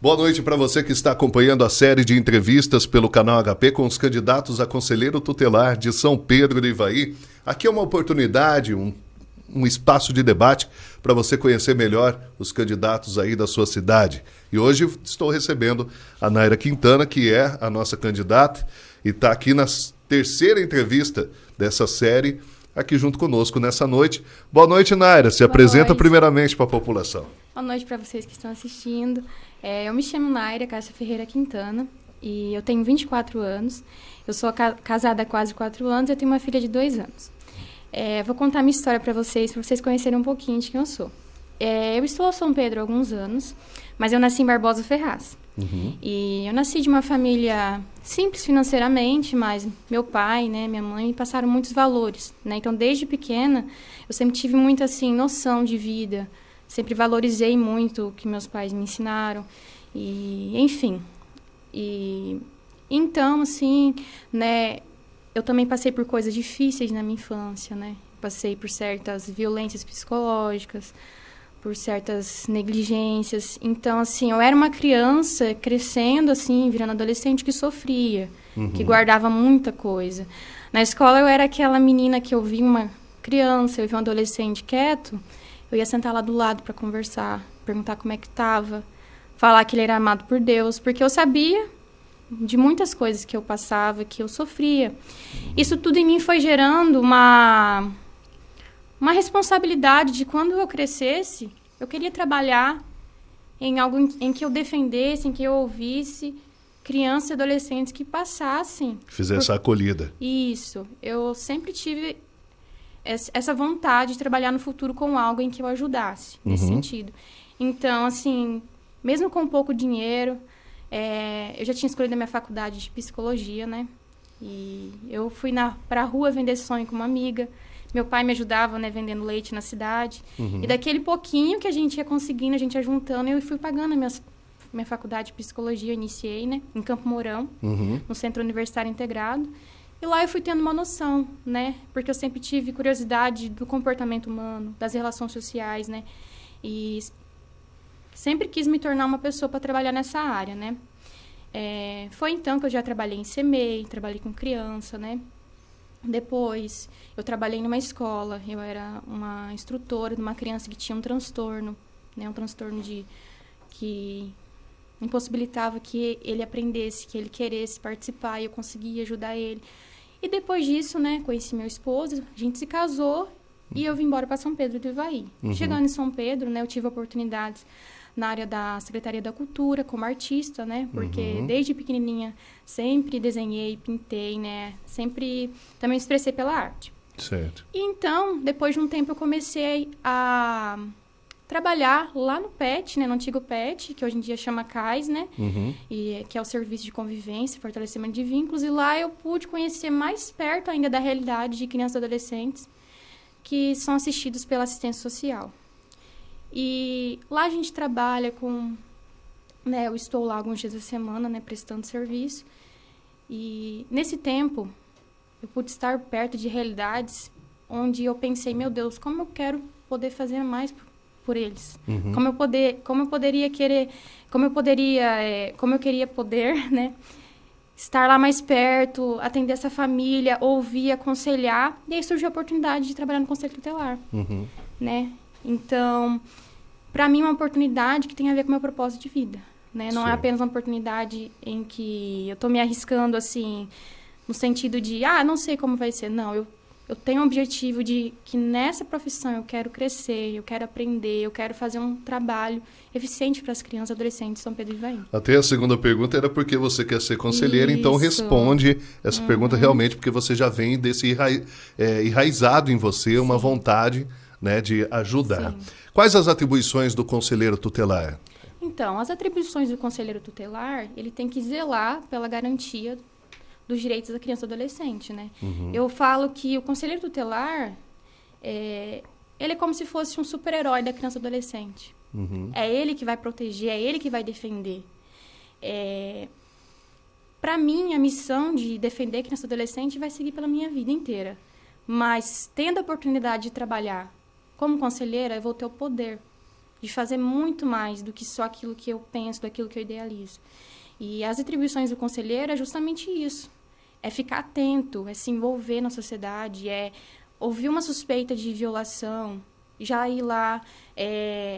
Boa noite para você que está acompanhando a série de entrevistas pelo canal HP com os candidatos a conselheiro tutelar de São Pedro do Ivaí. Aqui é uma oportunidade, um espaço de debate para você conhecer melhor os candidatos aí da sua cidade. E hoje estou recebendo a Naira Quintana, que é a nossa candidata, e está aqui na terceira entrevista dessa série, aqui junto conosco nessa noite. Boa noite, Naira. Se apresenta primeiramente para a população. Boa noite para vocês que estão assistindo. Eu me chamo Naira Cássia Ferreira Quintana e eu tenho 24 anos. Eu sou casada há quase 4 anos e eu tenho uma filha de 2 anos. Vou contar minha história para vocês conhecerem um pouquinho de quem eu sou. Eu estou em São Pedro há alguns anos, mas eu nasci em Barbosa Ferraz. E eu nasci de uma família simples financeiramente, mas meu pai, né, minha mãe me passaram muitos valores, né? Então, desde pequena, eu sempre tive muita, assim, noção de vida. Sempre valorizei muito o que meus pais me ensinaram. E, enfim. Então, assim, né, eu também passei por coisas difíceis na minha infância, né? Passei por certas violências psicológicas, por certas negligências. Então, assim, eu era uma criança crescendo, assim, virando adolescente que sofria, que guardava muita coisa. Na escola, eu era aquela menina que eu via uma criança, eu via um adolescente quieto, eu ia sentar lá do lado para conversar, perguntar como é que estava, falar que ele era amado por Deus, porque eu sabia de muitas coisas que eu passava, que eu sofria. Isso tudo em mim foi gerando uma responsabilidade de quando eu crescesse, eu queria trabalhar em algo em que eu defendesse, em que eu ouvisse crianças e adolescentes que passassem. Fizesse a acolhida. Isso. Eu sempre tive essa vontade de trabalhar no futuro com algo em que eu ajudasse, nesse sentido. Então, assim, mesmo com pouco dinheiro, eu já tinha escolhido a minha faculdade de psicologia, né? E eu fui pra rua vender sonho com uma amiga. Meu pai me ajudava, né, vendendo leite na cidade. E daquele pouquinho que a gente ia conseguindo, a gente ia juntando, eu fui pagando a minha faculdade de psicologia, eu iniciei, né, em Campo Mourão, no Centro Universitário Integrado. E lá eu fui tendo uma noção, né, porque eu sempre tive curiosidade do comportamento humano, das relações sociais, né, e sempre quis me tornar uma pessoa para trabalhar nessa área, né. Foi então que eu já trabalhei em CMEI, trabalhei com criança, né. Depois, eu trabalhei numa escola, eu era uma instrutora de uma criança que tinha um transtorno, né, um transtorno que impossibilitava que ele aprendesse, que ele queresse participar, e eu conseguia ajudar ele. E depois disso, né, conheci meu esposo, a gente se casou e eu vim embora para São Pedro do Ivaí. Chegando em São Pedro, né, eu tive oportunidades na área da Secretaria da Cultura, como artista, né? Porque desde pequenininha sempre desenhei, pintei, né? Sempre também expressei pela arte. Certo. E então, depois de um tempo, eu comecei a trabalhar lá no PET, né? No antigo PET, que hoje em dia chama CAIS, né? E, que é o Serviço de Convivência e Fortalecimento de Vínculos. E lá eu pude conhecer mais perto ainda da realidade de crianças e adolescentes que são assistidos pela assistência social. E lá a gente trabalha com, né, eu estou lá alguns dias da semana, né, prestando serviço. E nesse tempo, eu pude estar perto de realidades onde eu pensei, meu Deus, como eu quero poder fazer mais por eles? Como eu queria poder, né, estar lá mais perto, atender essa família, ouvir, aconselhar. E aí surgiu a oportunidade de trabalhar no Conselho Tutelar, né? Então, para mim, é uma oportunidade que tem a ver com o meu propósito de vida, né? Não é apenas uma oportunidade em que eu estou me arriscando, assim, no sentido de, não sei como vai ser. Não, eu tenho um objetivo de que nessa profissão eu quero crescer, eu quero aprender, eu quero fazer um trabalho eficiente para as crianças e adolescentes de São Pedro do Ivaí. Até a segunda pergunta era porque você quer ser conselheira, então responde essa pergunta realmente porque você já vem desse enraizado em você, uma vontade, né, de ajudar. Sim. Quais as atribuições do conselheiro tutelar? Então, as atribuições do conselheiro tutelar, ele tem que zelar pela garantia dos direitos da criança e do adolescente, né? Eu falo que o conselheiro tutelar, ele é como se fosse um super-herói da criança e do adolescente. É ele que vai proteger, é ele que vai defender. Para mim, a missão de defender a criança e adolescente vai seguir pela minha vida inteira. Mas, tendo a oportunidade de trabalhar como conselheira, eu vou ter o poder de fazer muito mais do que só aquilo que eu penso, daquilo que eu idealizo. E as atribuições do conselheiro é justamente isso. É ficar atento, é se envolver na sociedade, é ouvir uma suspeita de violação, já ir lá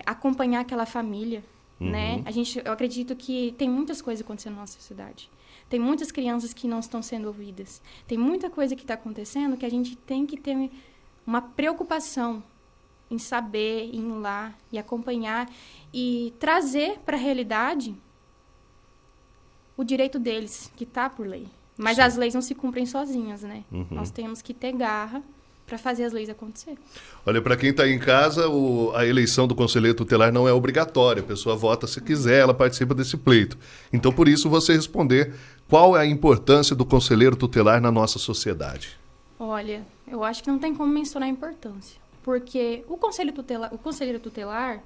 acompanhar aquela família, né? Eu acredito que tem muitas coisas acontecendo na nossa sociedade. Tem muitas crianças que não estão sendo ouvidas. Tem muita coisa que está acontecendo que a gente tem que ter uma preocupação em saber, em ir lá e acompanhar e trazer para a realidade o direito deles, que está por lei. Mas as leis não se cumprem sozinhas, né? Nós temos que ter garra para fazer as leis acontecer. Olha, para quem está em casa, a eleição do conselheiro tutelar não é obrigatória. A pessoa vota se quiser, ela participa desse pleito. Então, por isso, você responder qual é a importância do conselheiro tutelar na nossa sociedade. Olha, eu acho que não tem como mensurar a importância. Porque o conselheiro tutelar,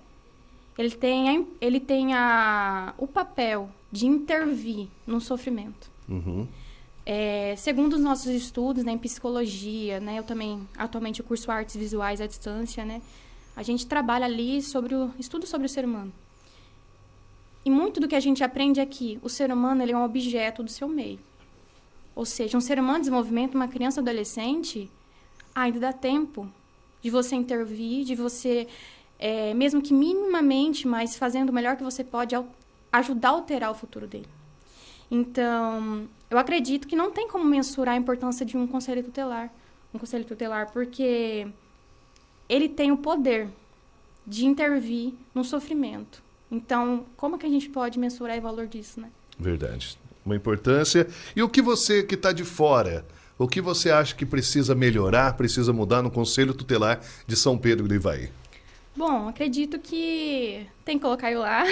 ele tem o papel de intervir no sofrimento. Segundo os nossos estudos, né, em psicologia, né, eu também, atualmente, eu curso artes visuais à distância, né, a gente trabalha ali estudo sobre o ser humano. E muito do que a gente aprende é que o ser humano ele é um objeto do seu meio. Ou seja, um ser humano em desenvolvimento, uma criança ou adolescente, ainda dá tempo de você intervir, de você, mesmo que minimamente, mas fazendo o melhor que você pode, ajudar a alterar o futuro dele. Então, eu acredito que não tem como mensurar a importância de um conselheiro tutelar, porque ele tem o poder de intervir no sofrimento. Então, como que a gente pode mensurar o valor disso, né? Verdade. Uma importância. E o que você que está de fora, o que você acha que precisa melhorar, precisa mudar no Conselho Tutelar de São Pedro do Ivaí? Bom, acredito que tem que colocar eu lá.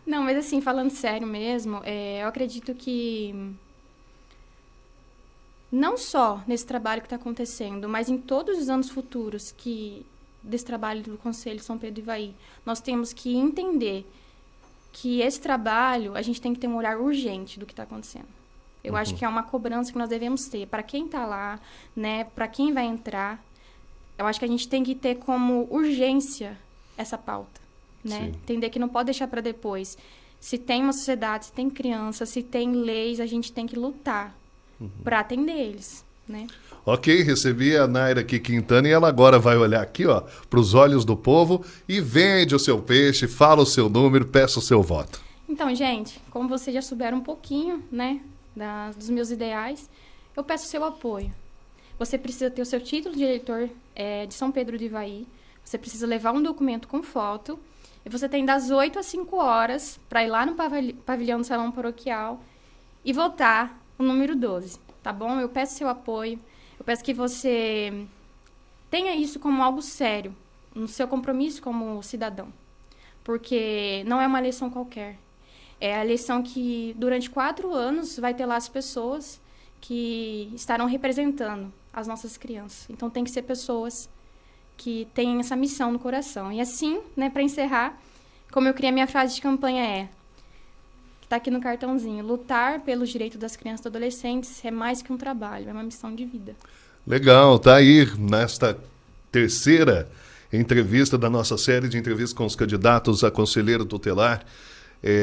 Não, mas assim, falando sério mesmo, eu acredito que não só nesse trabalho que está acontecendo, mas em todos os anos futuros desse trabalho do Conselho São Pedro do Ivaí, nós temos que entender que esse trabalho, a gente tem que ter um olhar urgente do que está acontecendo. Eu acho que é uma cobrança que nós devemos ter para quem está lá, né, para quem vai entrar. Eu acho que a gente tem que ter como urgência essa pauta, né? Sim. Entender que não pode deixar para depois. Se tem uma sociedade, se tem criança, se tem leis, a gente tem que lutar para atender eles, né? Ok, recebi a Naira aqui Quintana e ela agora vai olhar aqui, ó, para os olhos do povo e vende o seu peixe, fala o seu número, peça o seu voto. Então, gente, como vocês já souberam um pouquinho, né, dos meus ideais, eu peço o seu apoio. Você precisa ter o seu título de eleitor de São Pedro do Ivaí. Você precisa levar um documento com foto. E você tem das 8 às 5 horas para ir lá no pavilhão do Salão Paroquial e votar o número 12, tá bom? Eu peço seu apoio. Eu peço que você tenha isso como algo sério, no seu compromisso como cidadão. Porque não é uma eleição qualquer. É a eleição que, durante 4 anos, vai ter lá as pessoas que estarão representando as nossas crianças. Então, tem que ser pessoas que têm essa missão no coração. E assim, né, para encerrar, como eu criei a minha frase de campanha que está aqui no cartãozinho, lutar pelos direitos das crianças e adolescentes é mais que um trabalho, é uma missão de vida. Legal, tá aí nesta terceira entrevista da nossa série de entrevistas com os candidatos a conselheiro tutelar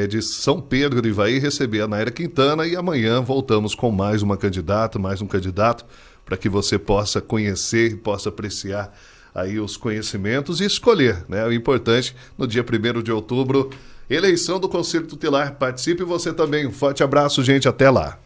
de São Pedro do Ivaí, receber a Naira Quintana e amanhã voltamos com mais uma candidata, mais um candidato, para que você possa conhecer e possa apreciar aí os conhecimentos e escolher, né? O importante, no dia 1º de outubro, eleição do Conselho Tutelar. Participe você também. Um forte abraço, gente. Até lá.